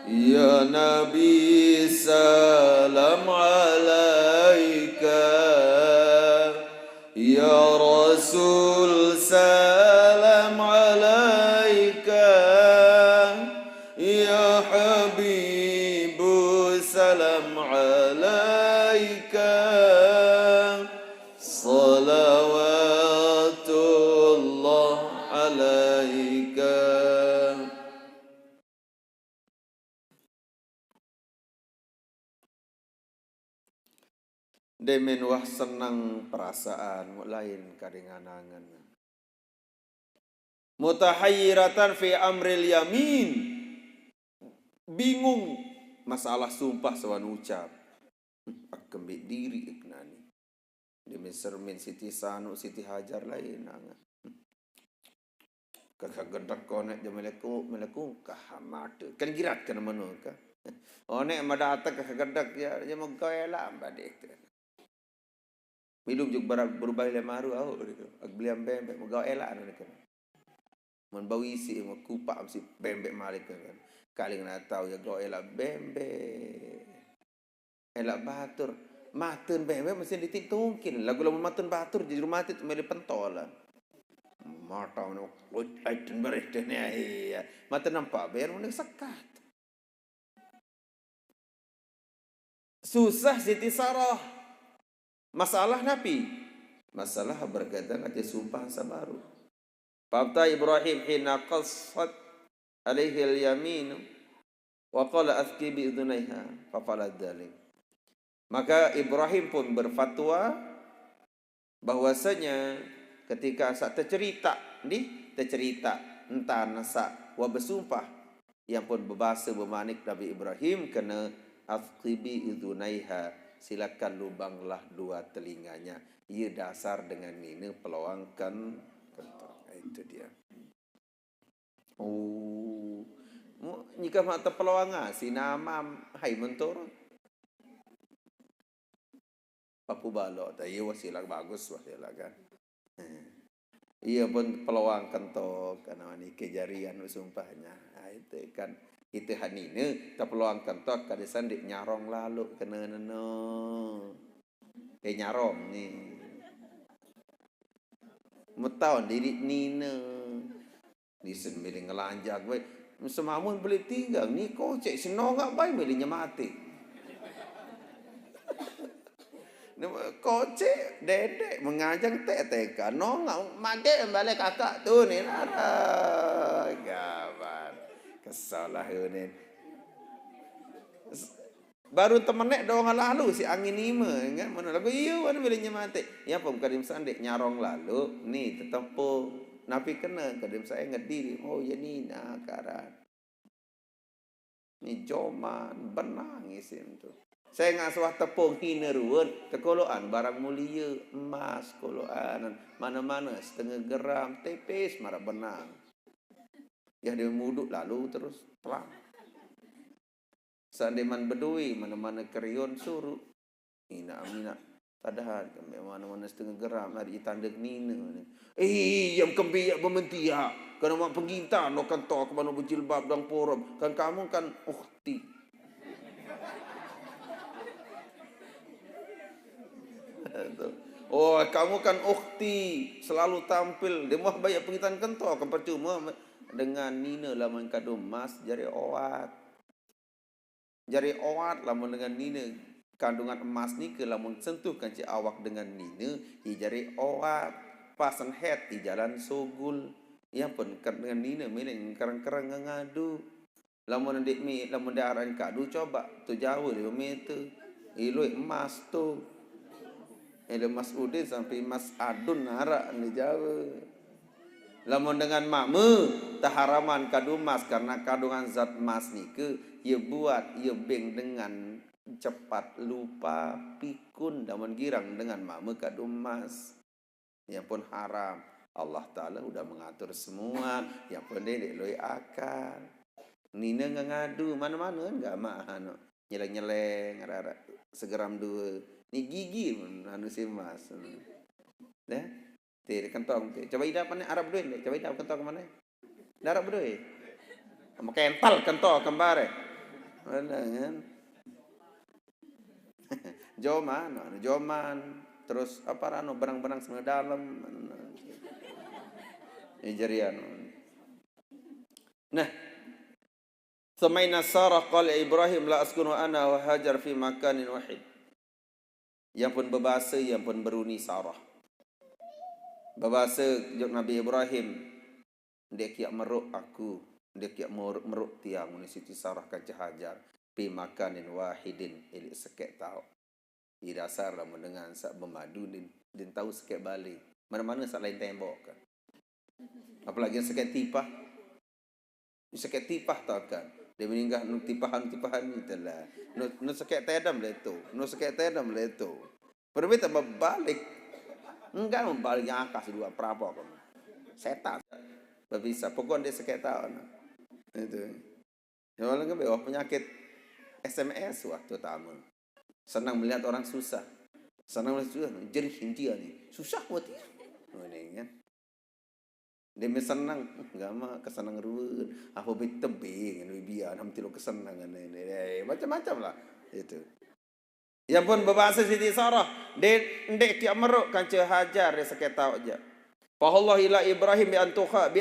Ya Nabi salam alaika, Ya Rasul salam alaika, Demen wah senang perasaan lain kadinganangan. Mutahayyiratan fi amril yamin. Bingung masalah sumpah sawan ucap. Akembik diri iknani. Demen sermin Siti Sanu, Siti Hajar lain nangan. Kakagedak konek je meleku kahamade. Kan girat kan manu ka. Onek madata kakagedak ya je mogoela badik. Hidup juga berubah lemaru au gitu. Agbeliam bembek mogoela anu kan. Mun bawisi mo kupa si bembek malik kan. Kali na tahu ya goela bembek. Elak batur. Matun bembek mesti dititungkin. Lagu lamun matun batur jadi rumah itu meli pentolan. Mata no aiden beriten ya. Mata nampak biar mun sekat. Susah Siti Sarah. Masalah napi. Masalah bergadang aja sumpah sabaru. Fabta Ibrahim hina qassat alaihi al-yamin wa qala athqi bi idunaiha fa fala dzalik. Maka Ibrahim pun berfatwa bahwasanya ketika saat tercerita entah nasa wa bersumpah yang pun berbahasa bermanik Nabi Ibrahim kena athqibi idunaiha, silakan lubanglah dua telinganya. Ia dasar dengan ini peluangkan kentok. Itu dia. Oh, jika mata peluang si nama hai mentor papu balok, tapi wasilah bagus wasilah kan. Ia pun peluang kentok karena ini kejarian sumpahnya. Nah, itu kan itu hanine ta peluang kentok kada sandik nyarong lalu kena neno. Nyarong nih. Metaon diri nina. Disen beli ngelanjak bae. Semamun boleh tinggal ni kocek senongak bae belinya mati. Kocek dedek mengajak TK nongak mage balik kakak tu ni nara gaban kesalah ni baru temenek doang lalu si angin lima kan mana lagu iya mana belinya mati ya pun kadim sandek nyarong lalu ni tetepung napi kena kadim saya ngediri oh ya ni nakaran ni joman benang isim tu. Saya ngasuh tepung hina ruwet kekoloan barang mulia emas koloan mana-mana setengah gram tepis marah benang. Ya dia muduk lalu terus pelang. Sandeman bedui mana-mana kerion suruh. Ina amina tadahan kami mana-mana setengah gram hari tandek nina. Yang kembiak bementia kana mak penggintan no kan tok mano berjilbab dang porom kan kamu kan ukhti. Oh, kamu kan ukhti, selalu tampil. Dia mah banyak pengitan kentok, kan percuma dengan Nina lamun kadum mas jari owat. Jari owat lamun dengan Nina kandungan emas ni ke lamun sentuh kan cik awak dengan Nina, i jari owat. Pasan head di jalan sogul. Ya pun dengan Nina miling kerang-kerang ngadu. Lamun ndik mi, lamun daran kadu coba tu jauh 5 meter. Iloi emas tu. Ada Mas Udin sampai Mas Adun narak ni Jawa. Lamun dengan makmu taharaman kadu mas karena kandungan zat mas ni ke ia buat ia beng dengan cepat lupa pikun daman girang dengan makmu kadu mas. Yang pun haram. Allah Ta'ala udah mengatur semua. Yang pun dia loi akan. Nina ngadu mana-mana enggak mahan. Nyeleng-nyeleng segeram dua. Ni gigi anu si mas. Dah. Ti kentong ti. Coba ida mana Arab duit deh. Coba ida kentong mana? Arab duit. Mau kental kentong kembare. Mana kan? Joman, joman. Terus apa rano barang-barang semua dalam. Jarian. Nah, samaina Sarah qala Ibrahim la askunu ana wa Hajar fi makanin wahid. Yang pun berbahasa, yang pun beruni Sarah. Berbahasa Nabi Ibrahim. Dia kiak meruk aku. Dia kiak meruk tiang. Siti Sarah kan Hajar. Pi makanin wahidin. Ilik sekek tau. Di dasar lah mendengar sak memadu din tahu sekek balik. Mana-mana sak lain tembok kan. Apalagi sekek tipah. Sekek tipah tak kan. Dia meninggal nu tipahan itulah. Nu sekek tedam leto. Nu sekek tedam leto. Perbeda berbalik. Enggak membalik akas dua perapa kan. Setan. Bisa pokoknya dia sekek tahun. Itu. Ya malah kan penyakit SMS waktu tamu. Senang melihat orang susah. Senang melihat susah. Jadi India nih. Susah buat dia. Oh, ini kan. Dia senang. Enggak mah kesenang ruwet. Apa bet tebing. Biar nanti lo kesenangan. Macam-macam lah. Itu. Ya pun berbahasa Siti Sarah. Dek tiap meruk kan hajar. Dia sakit tahu aja. Fahallah ila Ibrahim bi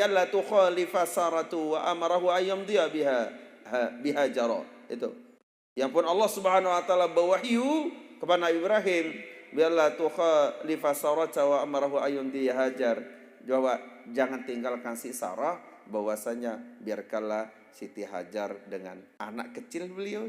alla tukhalifa saratu wa amarahu ayyam dia biha jara. Itu. Yang pun Allah Subhanahu wa taala berwahyu kepada Nabi Ibrahim, biarlah tukhalifa Sarata wa amarahu ayyun dihajar. Jawab, jangan tinggalkan si Sarah, bahwasanya biarkanlah Siti Hajar dengan anak kecil beliau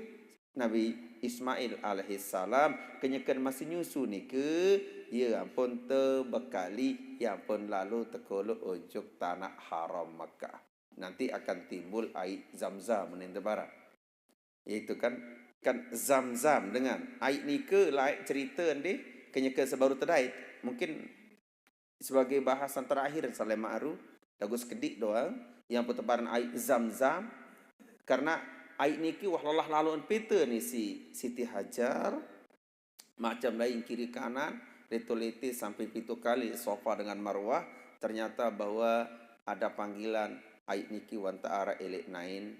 Nabi Ismail alaihissalam kenyakan masih nyusu ni ke ya ampun terbekali ya ampun lalu tekolok ujung tanah haram Makkah. Nanti akan timbul air Zam-Zam menentu barat. Iaitu kan Zam-Zam dengan air ni ke lain cerita ni kenyaka sebaru terdait mungkin sebagai bahasan terakhir Saleh Ma'ru lagu sekedik doang yang pertebaran air Zam-Zam karena air ni ke wahlallah laluan peta ni si Siti Hajar macam lain kiri kanan leto-lete sampai 7 kali sofa dengan Marwah ternyata bahwa ada panggilan air ni ke wantara elek nain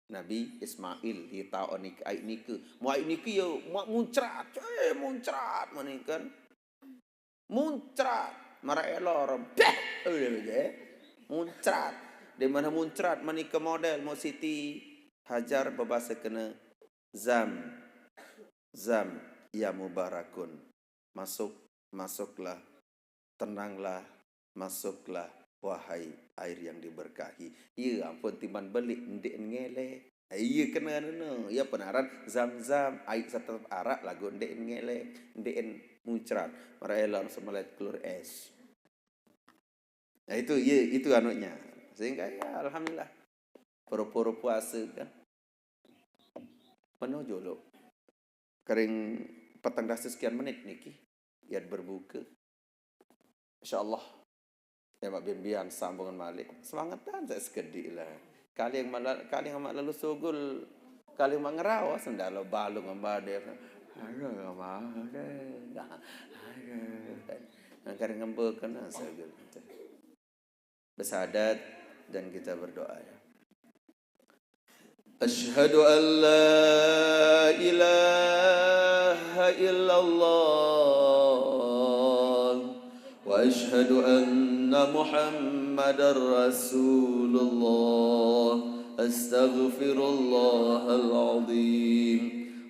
Nabi Ismail di tahun ni air ni ke mu air ni ke yo muncrat manikan muncrat mara elor muncrat di mana muncrat manika model mu Siti Hajar berbahasa kena zam ya mubarakun masuklah tenanglah masuklah wahai air yang diberkahi. Ya ampun timan belik ndek ngele. Iya kena no. Ya penaran Zam-Zam air tetap arak lagu ndek ngele, ndek muncrat. Maraelan semelet keluar es. Nah itu anunya. Sehingga ya alhamdulillah. Poro-poro puasa kan. Penuh jolo. Kering petang dah sekian menit niki. Biar berbuka. Insyaallah. Ya Pak Bian sambungan Malik. Semangat dan saya sekedik lah. Kali yang mak lalu sugul, kali mak ngerau sendalo balung ngembade. Ada ngembade. Ada. Kali ngembek kena segel. Bersadat dan kita berdoa ya. Asyhadu an la ilaha illallah wa asyhadu anna Muhammadar Rasulullah. Astaghfirullahal azim.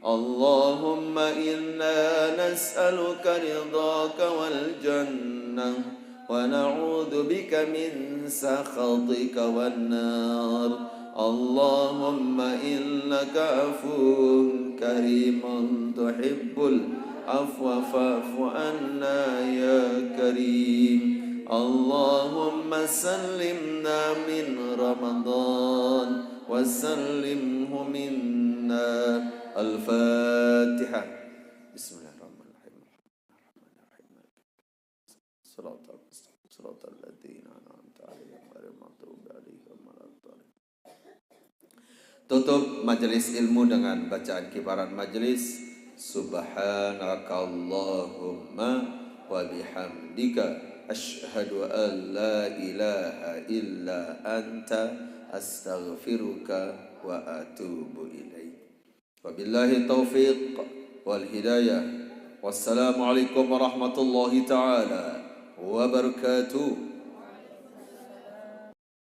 Allahumma inna nas'aluka ridhaka wal jannah wa na'udzu bika min sakhatika wan nar. Allahumma innaka afuwun karimun tuhibbul afwa fa'fu anna ya karim. Allahumma sallimna min Ramadan wa sallimhu minna. Al-Fatihah. Bismillahirrahmanirrahim. Shiratal ladzina an'amta 'alaihim ghairil maghdubi 'alaihim waladdallin. Tutup majelis ilmu dengan bacaan kibaran majelis. Subhanakallahumma wa bihamdika asyhadu an la ilaha illa anta astaghfiruka wa atubu ilaik. Wabillahi taufiq wal hidayah. Wassalamualaikum warahmatullahi taala wabarakatuh.